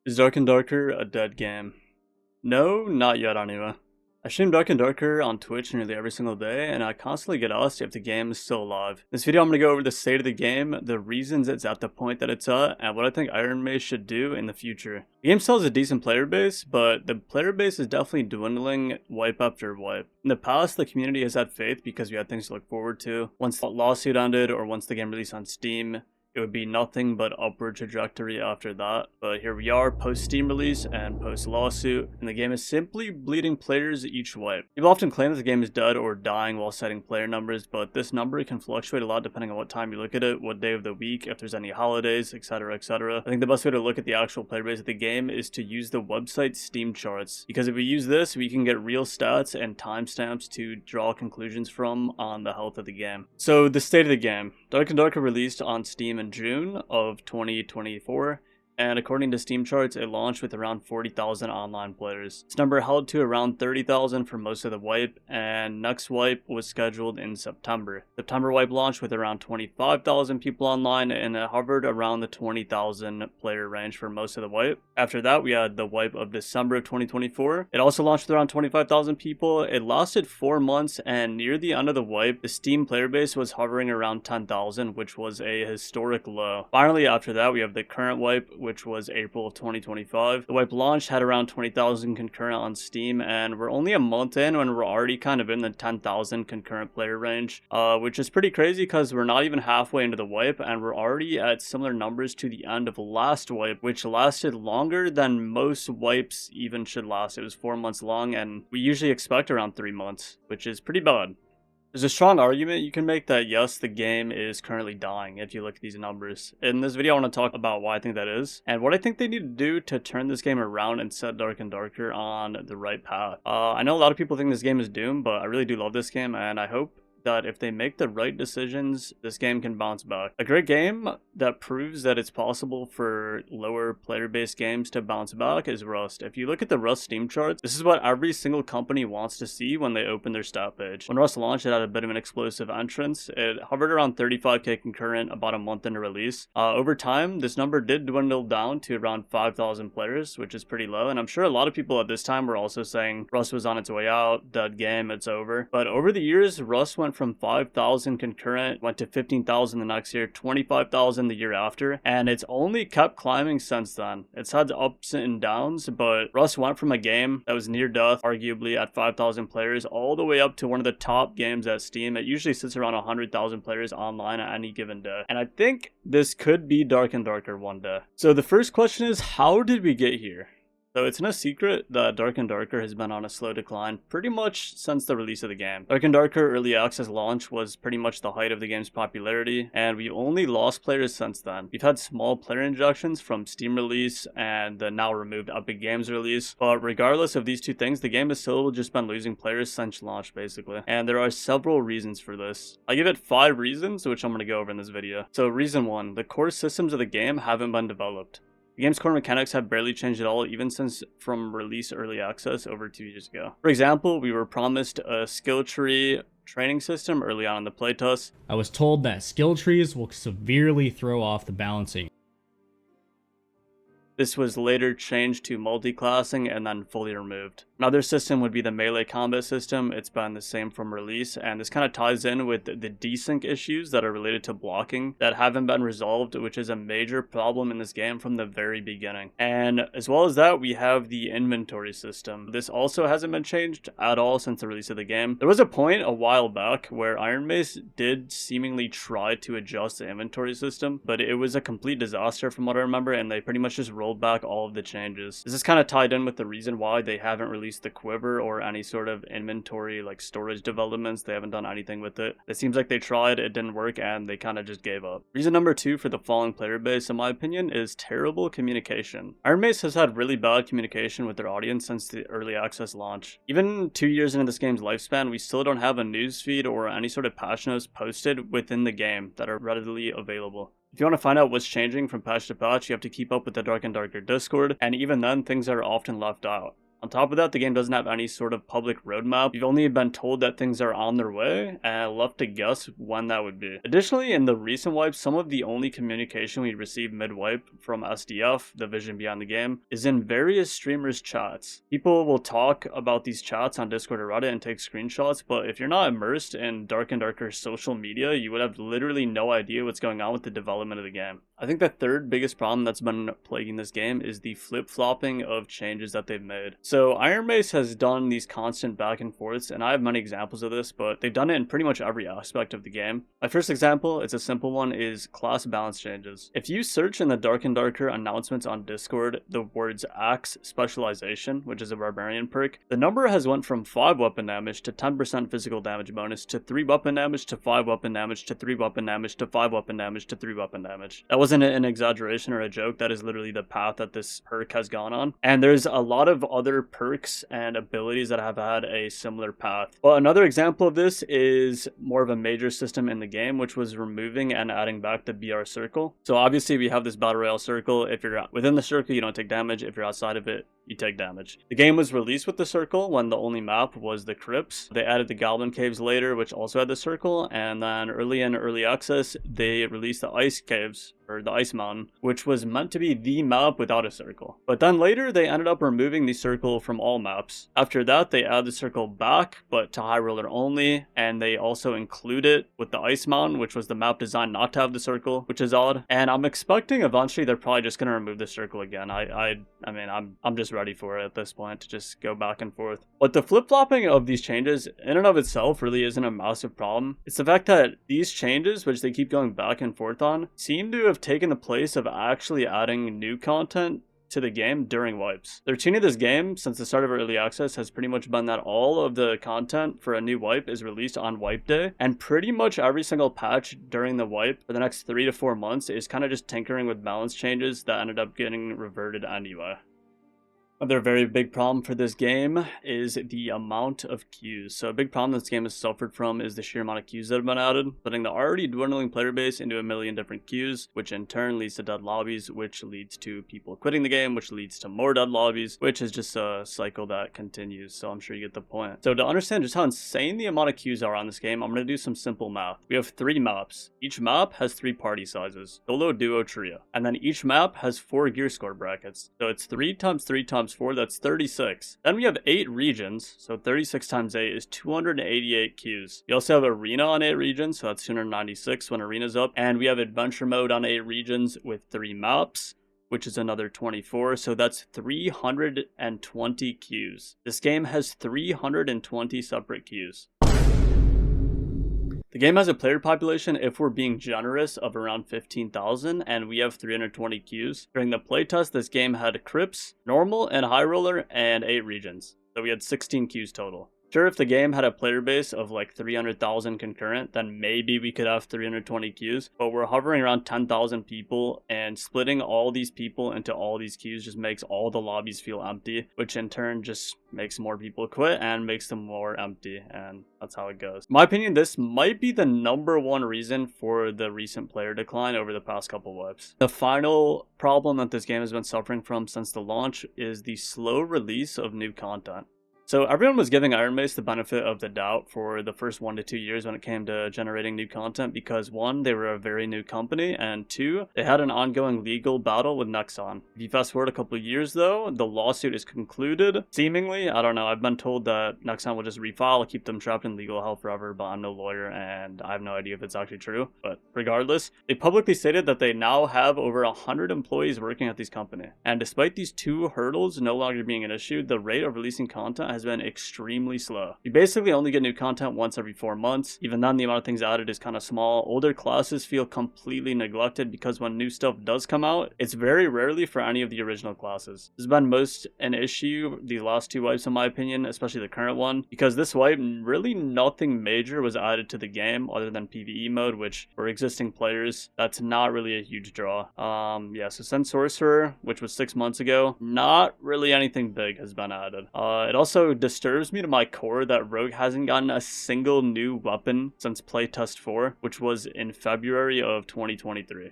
Is Dark and Darker a dead game? No, not yet anyway. I stream Dark and Darker on Twitch nearly every single day, and I constantly get asked if the game is still alive. In this video I'm going to go over the state of the game, the reasons it's at the point that it's at, and what I think Iron Mace should do in the future. The game still has a decent player base, but the player base is definitely dwindling wipe after wipe. In the past, the community has had faith because we had things to look forward to. Once the lawsuit ended, or once the game released on Steam, it would be nothing but upward trajectory after that. But here we are, post Steam release and post lawsuit, and the game is simply bleeding players each wipe. People often claim that the game is dead or dying while setting player numbers, but this number can fluctuate a lot depending on what time you look at it, what day of the week, if there's any holidays, etc, etc. I think the best way to look at the actual player base of the game is to use the website Steam charts, because if we use this, we can get real stats and timestamps to draw conclusions from on the health of the game. So the state of the game. Dark and Darker released on Steam in June of 2024, and according to Steam charts, it launched with around 40,000 online players. This number held to around 30,000 for most of the wipe, and next wipe was scheduled in September. September wipe launched with around 25,000 people online, and it hovered around the 20,000 player range for most of the wipe. After that, we had the wipe of December of 2024. It also launched with around 25,000 people. It lasted 4 months, and near the end of the wipe, the Steam player base was hovering around 10,000, which was a historic low. Finally, after that, we have the current wipe, which was April of 2025. The wipe launched had around 20,000 concurrent on Steam, and we're only a month in when we're already kind of in the 10,000 concurrent player range, which is pretty crazy because we're not even halfway into the wipe, and we're already at similar numbers to the end of last wipe, which lasted longer than most wipes even should last. It was 4 months long, and we usually expect around 3 months, which is pretty bad. There's a strong argument you can make that yes, the game is currently dying if you look at these numbers. In this video, I want to talk about why I think that is, and what I think they need to do to turn this game around and set Dark and Darker on the right path. I know a lot of people think this game is doomed, but I really do love this game, and I hope that if they make the right decisions, this game can bounce back. A great game that proves that it's possible for lower player-based games to bounce back is Rust. If you look at the Rust Steam charts, this is what every single company wants to see when they open their stat page. When Rust launched, it had a bit of an explosive entrance. It hovered around 35k concurrent about a month into release. Over time, this number did dwindle down to around 5,000 players, which is pretty low, and I'm sure a lot of people at this time were also saying Rust was on its way out, dead game, it's over. But over the years, Rust went from 5,000 concurrent, went to 15,000 the next year, 25,000 the year after, and it's only kept climbing since then. It's had ups and downs, but Rust went from a game that was near death, arguably at 5,000 players, all the way up to one of the top games at Steam. It usually sits around 100,000 players online at any given day, and I think this could be Dark and Darker one day. So the first question is, how did we get here? So it's no secret that Dark and Darker has been on a slow decline pretty much since the release of the game. Dark and Darker Early Access launch was pretty much the height of the game's popularity, and we've only lost players since then. We've had small player injections from Steam release and the now removed Epic Games release, but regardless of these two things, the game has still just been losing players since launch basically, and there are several reasons for this. I give it 5 reasons, which I'm going to go over in this video. So reason 1, the core systems of the game haven't been developed. The game's core mechanics have barely changed at all, even since from release early access over 2 years ago. For example, we were promised a skill tree training system early on in the playtest. I was told that skill trees will severely throw off the balancing. This was later changed to multi-classing and then fully removed. Another system would be the melee combat system. It's been the same from release, and this kind of ties in with the desync issues that are related to blocking that haven't been resolved, which is a major problem in this game from the very beginning. And as well as that, we have the inventory system. This also hasn't been changed at all since the release of the game. There was a point a while back where Iron Mace did seemingly try to adjust the inventory system, but it was a complete disaster from what I remember, and they pretty much just rolled back all of the changes. This is kind of tied in with the reason why they haven't released the quiver or any sort of inventory like storage developments. They haven't done anything with it. It seems like they tried, it didn't work, and they kind of just gave up. Reason number 2 for the falling player base, in my opinion, is terrible communication. Iron Mace has had really bad communication with their audience since the early access launch. Even 2 years into this game's lifespan, we still don't have a newsfeed or any sort of patch notes posted within the game that are readily available. If you want to find out what's changing from patch to patch, you have to keep up with the Dark and Darker Discord, and even then, things are often left out. On top of that, the game doesn't have any sort of public roadmap. You've only been told that things are on their way, and left to guess when that would be. Additionally, in the recent wipes, some of the only communication we received mid-wipe from SDF, the vision behind the game, is in various streamers' chats. People will talk about these chats on Discord or Reddit and take screenshots, but if you're not immersed in Dark and Darker social media, you would have literally no idea what's going on with the development of the game. I think the third biggest problem that's been plaguing this game is the flip-flopping of changes that they've made. So Iron Mace has done these constant back and forths, and I have many examples of this, but they've done it in pretty much every aspect of the game. My first example, it's a simple one, is class balance changes. If you search in the Dark and Darker announcements on Discord the words Axe Specialization, which is a barbarian perk, the number has went from 5 weapon damage to 10% physical damage bonus to 3 weapon damage to 5 weapon damage to 3 weapon damage to 5 weapon damage to 3 weapon damage. That wasn't an exaggeration or a joke, that is literally the path that this perk has gone on. And there's a lot of other perks and abilities that have had a similar path. But another example of this is more of a major system in the game, which was removing and adding back the BR circle. So obviously we have this battle royale circle. If you're within the circle, you don't take damage. If you're outside of it, you take damage. The game was released with the circle when the only map was the crypts. They added the goblin caves later, which also had the circle, and then early access they released the ice caves, or the ice mountain, which was meant to be the map without a circle. But then later they ended up removing the circle from all maps. After that they added the circle back, but to high roller only, and they also include it with the ice mountain, which was the map designed not to have the circle, which is odd. And I'm expecting eventually they're probably just gonna remove the circle again. I mean I'm just ready for it at this point to just go back and forth. But the flip-flopping of these changes in and of itself really isn't a massive problem. It's the fact that these changes, which they keep going back and forth on, seem to have taken the place of actually adding new content to the game during wipes. The routine of this game since the start of early access has pretty much been that all of the content for a new wipe is released on wipe day, and pretty much every single patch during the wipe for the next 3 to 4 months is kind of just tinkering with balance changes that ended up getting reverted anyway. Another very big problem for this game is the amount of queues. So a big problem this game has suffered from is the sheer amount of queues that have been added, putting the already dwindling player base into a million different queues, which in turn leads to dead lobbies, which leads to people quitting the game, which leads to more dead lobbies, which is just a cycle that continues. So I'm sure you get the point. So to understand just how insane the amount of queues are on this game, I'm going to do some simple math. We have 3 maps. Each map has 3 party sizes: solo, duo, trio. And then each map has 4 gear score brackets. So it's 3 times 3 times 4, that's 36. Then we have 8 regions, so 36 times 8 is 288 queues. We also have arena on 8 regions, so that's 296 when arena's up. And we have adventure mode on 8 regions with 3 maps, which is another 24, so that's 320 queues. This game has 320 separate queues. The game has a player population, if we're being generous, of around 15,000, and we have 320 queues. During the playtest, this game had crypts, normal, and high roller, and 8 regions. So we had 16 queues total. Sure, if the game had a player base of like 300,000 concurrent, then maybe we could have 320 queues, but we're hovering around 10,000 people, and splitting all these people into all these queues just makes all the lobbies feel empty, which in turn just makes more people quit and makes them more empty, and that's how it goes. In my opinion, this might be the #1 reason for the recent player decline over the past couple wipes. The final problem that this game has been suffering from since the launch is the slow release of new content. So everyone was giving Iron Mace the benefit of the doubt for the first 1 to 2 years when it came to generating new content because 1, they were a very new company, and 2, they had an ongoing legal battle with Nexon. If you fast forward a couple of years though, the lawsuit is concluded. Seemingly, I don't know, I've been told that Nexon will just refile, keep them trapped in legal hell forever, but I'm no lawyer and I have no idea if it's actually true. But regardless, they publicly stated that they now have over 100 employees working at this company. And despite these 2 hurdles no longer being an issue, the rate of releasing content has been extremely slow. You basically only get new content once every 4 months. Even then, the amount of things added is kind of small. Older classes feel completely neglected because when new stuff does come out, it's very rarely for any of the original classes. This has been most an issue the last 2 wipes in my opinion, especially the current one, because this wipe really nothing major was added to the game other than PvE mode, which for existing players, that's not really a huge draw. Yeah, so since Sorcerer, which was 6 months ago, not really anything big has been added. It also disturbs me to my core that Rogue hasn't gotten a single new weapon since playtest 4, which was in February of 2023.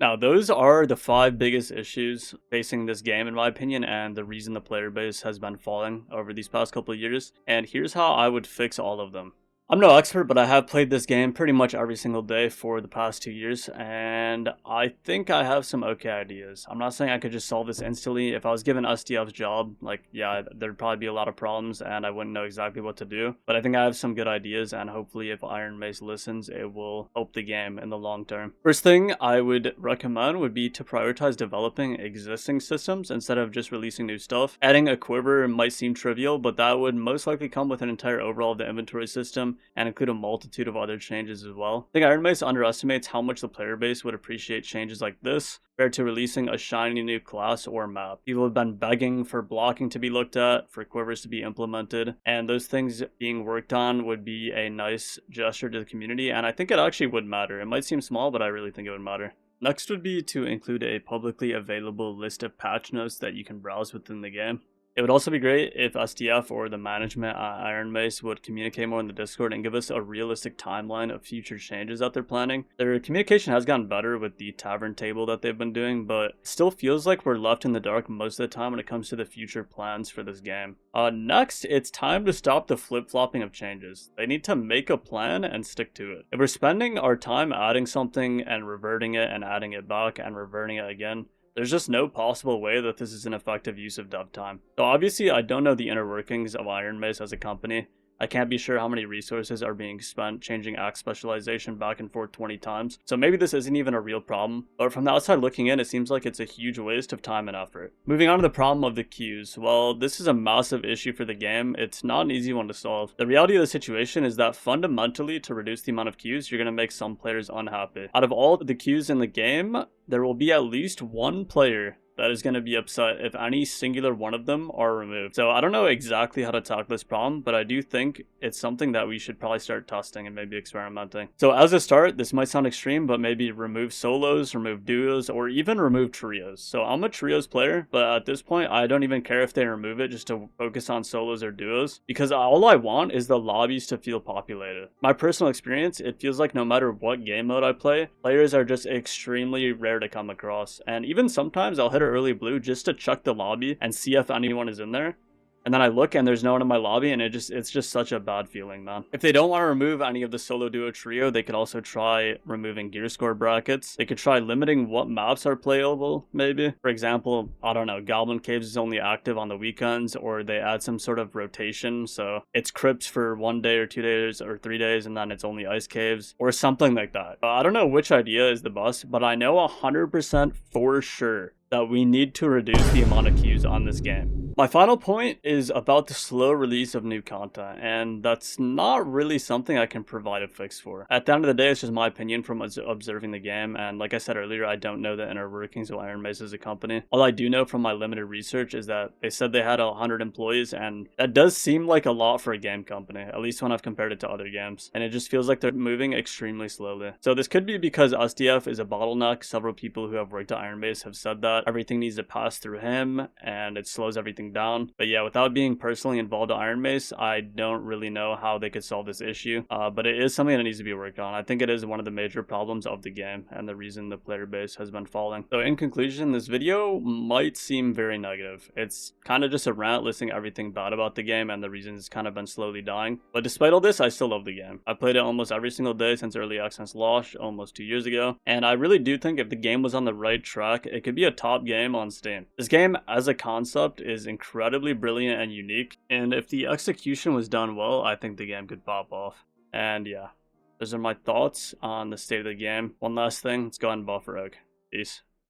Now, those are the 5 biggest issues facing this game, in my opinion, and the reason the player base has been falling over these past couple of years. And here's how I would fix all of them. I'm no expert, but I have played this game pretty much every single day for the past 2 years, and I think I have some okay ideas. I'm not saying I could just solve this instantly. If I was given SDF's job, like, yeah, there'd probably be a lot of problems, and I wouldn't know exactly what to do. But I think I have some good ideas, and hopefully if Iron Mace listens, it will help the game in the long term. First thing I would recommend would be to prioritize developing existing systems instead of just releasing new stuff. Adding a quiver might seem trivial, but that would most likely come with an entire overhaul of the inventory system, and include a multitude of other changes as well. I think Iron Mace underestimates how much the player base would appreciate changes like this compared to releasing a shiny new class or map. People have been begging for blocking to be looked at, for quivers to be implemented, and those things being worked on would be a nice gesture to the community, and I think it actually would matter. It might seem small, but I really think it would matter. Next would be to include a publicly available list of patch notes that you can browse within the game. It would also be great if SDF or the management at Iron Mace would communicate more in the Discord and give us a realistic timeline of future changes that they're planning. Their communication has gotten better with the tavern table that they've been doing, but it still feels like we're left in the dark most of the time when it comes to the future plans for this game. Next, it's time to stop the flip-flopping of changes. They need to make a plan and stick to it. If we're spending our time adding something and reverting it and adding it back and reverting it again, there's just no possible way that this is an effective use of dev time. So obviously I don't know the inner workings of Iron Mace as a company. I can't be sure how many resources are being spent changing axe specialization back and forth 20 times, so maybe this isn't even a real problem, but from the outside looking in, it seems like it's a huge waste of time and effort. Moving on to the problem of the queues. Well, this is a massive issue for the game. It's not an easy one to solve. The reality of the situation is that fundamentally, to reduce the amount of queues, you're going to make some players unhappy. Out of all the queues in the game, there will be at least one player that is going to be upset if any singular one of them are removed. So I don't know exactly how to tackle this problem, but I do think it's something that we should probably start testing and maybe experimenting. So as a start, this might sound extreme, but maybe remove solos, remove duos, or even remove trios. So I'm a trios player, but at this point, I don't even care if they remove it just to focus on solos or duos, because all I want is the lobbies to feel populated. My personal experience, it feels like no matter what game mode I play, players are just extremely rare to come across. And even sometimes I'll hit a early blue just to check the lobby and see if anyone is in there. And then I look and there's no one in my lobby, and it's just such a bad feeling, man. If they don't want to remove any of the solo duo trio, they could also try removing gear score brackets. They could try limiting what maps are playable, maybe. For example, I don't know, Goblin Caves is only active on the weekends, or they add some sort of rotation, so it's crypts for 1 day or 2 days or 3 days, and then it's only ice caves, or something like that. I don't know which idea is the best, but I know 100% for sure that we need to reduce the amount of queues on this game. My final point is about the slow release of new content, and that's not really something I can provide a fix for. At the end of the day, it's just my opinion from observing the game, and like I said earlier, I don't know the inner workings of Iron Mace as a company. All I do know from my limited research is that they said they had 100 employees, and that does seem like a lot for a game company, at least when I've compared it to other games, and it just feels like they're moving extremely slowly. So this could be because SDF is a bottleneck. Several people who have worked at Iron Mace have said that everything needs to pass through him and it slows everything down. But yeah, without being personally involved at Iron Mace, I don't really know how they could solve this issue, but it is something that needs to be worked on. I think it is one of the major problems of the game and the reason the player base has been falling. So in conclusion, this video might seem very negative. It's kind of just a rant listing everything bad about the game and the reasons it's kind of been slowly dying, but despite all this, I still love the game. I played it almost every single day since early access launch almost 2 years ago, and I really do think if the game was on the right track, it could be a top game on Steam. This game as a concept is incredibly brilliant and unique, and if the execution was done well, I think the game could pop off. And yeah, those are my thoughts on the state of the game. One last thing, let's go ahead and buff for Oak. Peace.